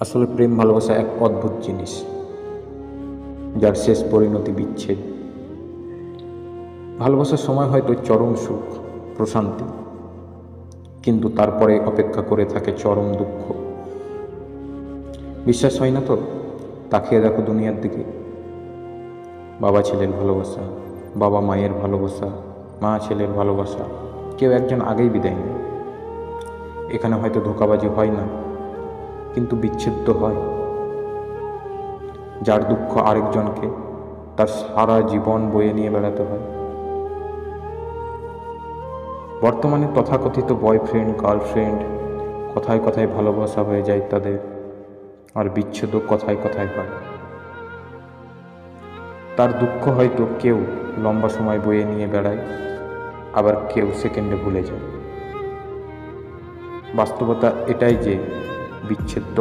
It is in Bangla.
আসলে প্রেম ভালোবাসা এক অদ্ভুত জিনিস, যার শেষ পরিণতি বিচ্ছেদ। ভালোবাসার সময় হয়তো চরম সুখ, প্রশান্তি, কিন্তু তারপরে অপেক্ষা করে থাকে চরম দুঃখ। বিশ্বাস হয় না তো? তাকিয়ে দেখো দুনিয়ার দিকে। বাবা ছেলের ভালোবাসা, বাবা মায়ের ভালোবাসা, মা ছেলের ভালোবাসা, কেউ একজন আগেই বিদায় নেয়। এখানে হয়তো ধোঁকাবাজি হয় না, কিন্তু বিচ্ছেদ তো হয়। যার দুঃখ আরেকজনকে তার সারা জীবন বয়ে নিয়ে বেড়াতে হয়। বর্তমানে তথাকথিত বয়ফ্রেন্ড গার্লফ্রেন্ড কথায় কথায় ভালোবাসা হয়ে যায় তাদের, আর বিচ্ছেদও কথায় কথায় হয়। তার দুঃখ হয়তো কেউ লম্বা সময় বয়ে নিয়ে বেড়ায়, আবার কেউ সেকেন্ডে ভুলে যায়। বাস্তবতা এটাই যে বিচ্ছেদ